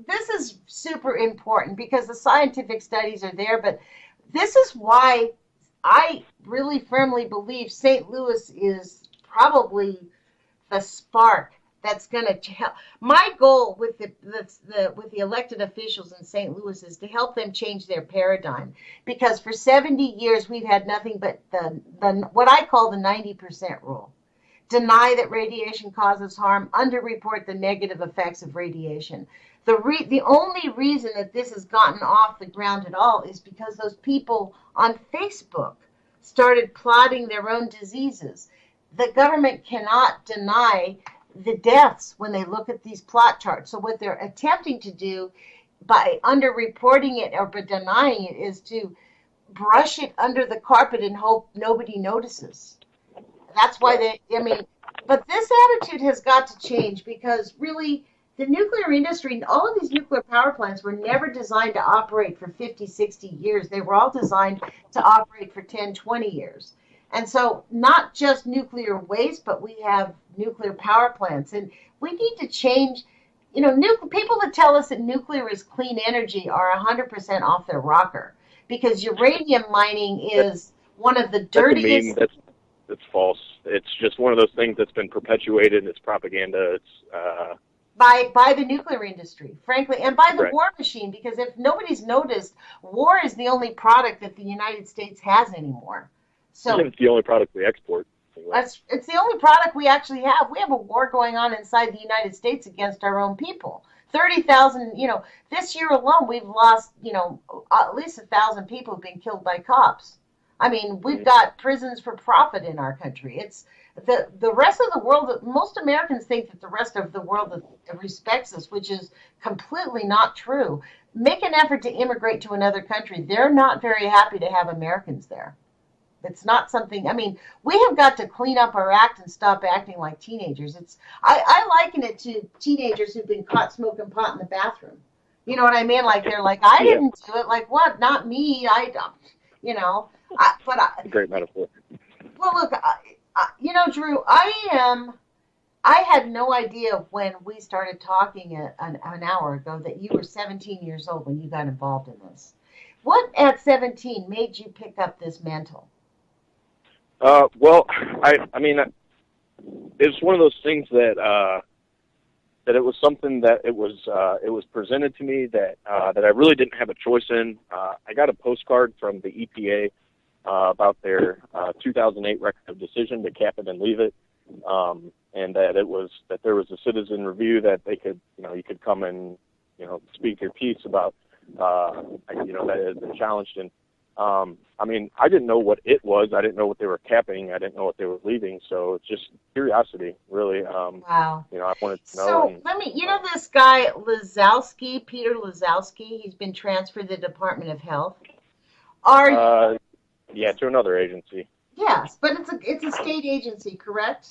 this is super important because the scientific studies are there, but this is why I really firmly believe St. Louis is probably the spark that's going to help. My goal with the elected officials in St. Louis is to help them change their paradigm, because for 70 years we've had nothing but the what I call the 90% rule. Deny that radiation causes harm, underreport the negative effects of radiation. The only reason that this has gotten off the ground at all is because those people on Facebook started plotting their own diseases. The government cannot deny the deaths when they look at these plot charts. So what they're attempting to do by underreporting it or by denying it is to brush it under the carpet and hope nobody notices. That's why but this attitude has got to change, because really the nuclear industry, all of these nuclear power plants were never designed to operate for 50, 60 years. They were all designed to operate for 10, 20 years. And so not just nuclear waste, but we have nuclear power plants. And we need to change, people that tell us that nuclear is clean energy are 100% off their rocker, because uranium mining is one of the dirtiest. That's false. It's just one of those things that's been perpetuated. It's propaganda. It's by the nuclear industry, frankly, and by the right. war machine, because if nobody's noticed, war is the only product that the United States has anymore. So it's the only product we export. Anyway. It's the only product we actually have. We have a war going on inside the United States against our own people. 30,000, this year alone, we've lost, at least 1,000 people have been killed by cops. I mean, we've got prisons for profit in our country. It's the rest of the world. Most Americans think that the rest of the world respects us, which is completely not true. Make an effort to immigrate to another country. They're not very happy to have Americans there. It's not something. I mean, we have got to clean up our act and stop acting like teenagers. I liken it to teenagers who've been caught smoking pot in the bathroom. You know what I mean? Like, they're like, I didn't do it. Like, what? Not me. Great metaphor. Well, look, Drew, I had no idea when we started talking an hour ago that you were 17 years old when you got involved in this. What at 17 made you pick up this mantle? Well, I mean, it's one of those things that it was something that it was presented to me that I really didn't have a choice in. I got a postcard from the EPA about their 2008 record of decision to cap it and leave it, and that there was a citizen review that they could, you could come and, speak your piece about, that had been challenged. And I mean, I didn't know what it was. I didn't know what they were capping. I didn't know what they were leaving. So it's just curiosity, really. Wow. I wanted to know. So let me, this guy Lazowski, Peter Lazowski, he's been transferred to the Department of Health. Yeah, to another agency. Yes, but it's a state agency, correct?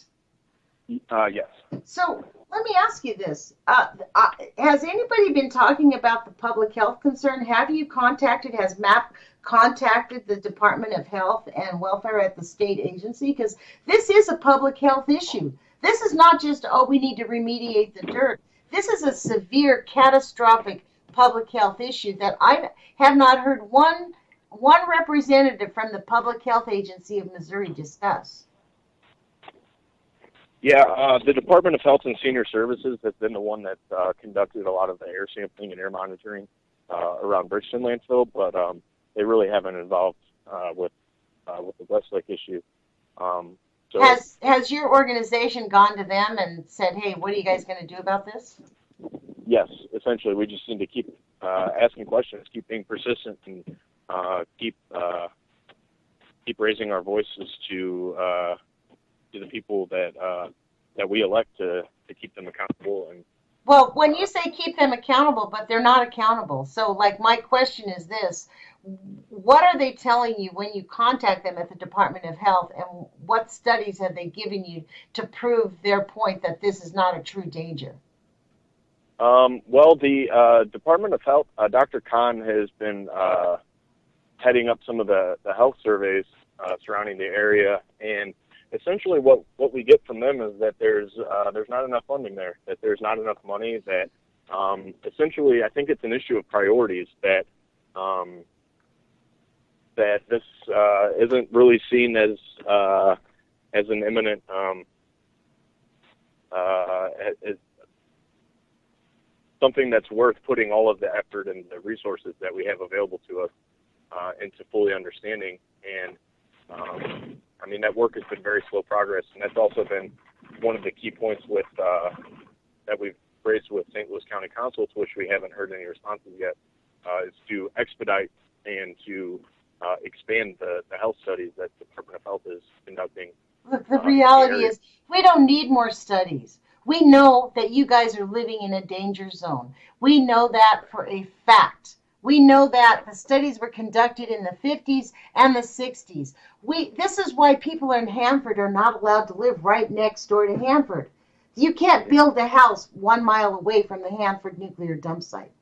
Yes. So let me ask you this. Has anybody been talking about the public health concern? Have you contacted, has MAP contacted the Department of Health and Welfare at the state agency? Because this is a public health issue. This is not just, oh, we need to remediate the dirt. This is a severe, catastrophic public health issue that I have not heard one representative from the Public Health Agency of Missouri discuss. Yeah, the Department of Health and Senior Services has been the one that conducted a lot of the air sampling and air monitoring around Bridgeton landfill, but they really haven't involved with the Westlake issue. So has your organization gone to them and said, "Hey, what are you guys going to do about this?" Yes, essentially, we just need to keep asking questions, keep being persistent, and keep raising our voices to the people that we elect to keep them accountable. And well, when you say keep them accountable, but they're not accountable. So, like, my question is this: what are they telling you when you contact them at the Department of Health, and what studies have they given you to prove their point that this is not a true danger? Well, the Department of Health, Dr. Kuhn has been heading up some of the health surveys surrounding the area, and essentially what we get from them is that there's not enough funding there, that there's not enough money, that essentially I think it's an issue of priorities, that that this isn't really seen as an imminent as something that's worth putting all of the effort and the resources that we have available to us into fully understanding. And I mean, that work has been very slow progress, and that's also been one of the key points with that we've raised with St. Louis County Council, to which we haven't heard any responses yet, is to expedite and to expand the health studies that the Department of Health is conducting. Look, the reality is we don't need more studies. We know that you guys are living in a danger zone. We know that for a fact. We know that the studies were conducted in the 50s and the 60s. This is why people in Hanford are not allowed to live right next door to Hanford. You can't build a house 1 mile away from the Hanford nuclear dump site.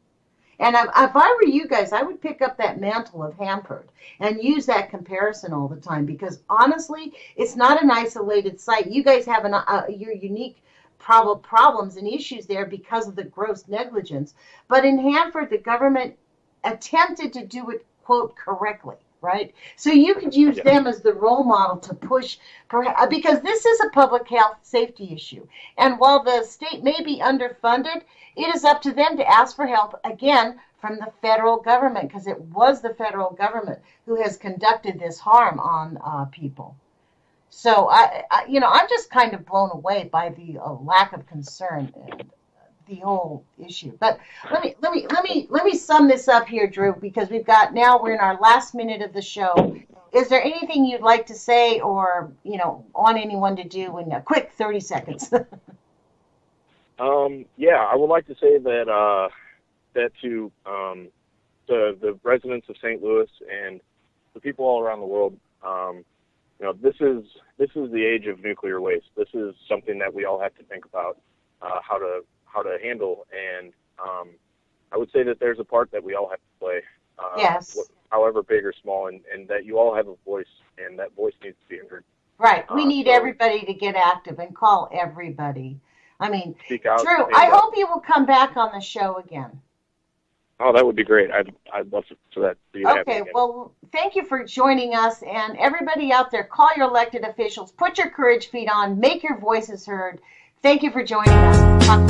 And if I were you guys, I would pick up that mantle of Hanford and use that comparison all the time, because honestly, it's not an isolated site. You guys have your unique problems and issues there because of the gross negligence. But in Hanford, the government attempted to do it, quote, correctly, right? So you could use them as the role model to push, because this is a public health safety issue. And while the state may be underfunded, it is up to them to ask for help, again, from the federal government, because it was the federal government who has conducted this harm on people. So I'm just kind of blown away by the lack of concern and the whole issue. But let me sum this up here, Drew, because we're in our last minute of the show. Is there anything you'd like to say, or want anyone to do in a quick 30 seconds? Yeah, I would like to say that to the residents of St. Louis and the people all around the world, this is the age of nuclear waste. This is something that we all have to think about how to handle, and I would say that there's a part that we all have to play, yes, however big or small, and that you all have a voice, and that voice needs to be heard. Right. We need everybody to get active and call everybody. I mean, speak out, Drew, I hope you will come back on the show again. Oh, that would be great. I'd love for that to happen. Okay, well, thank you for joining us, and everybody out there, call your elected officials, put your courage feet on, make your voices heard. Thank you for joining us.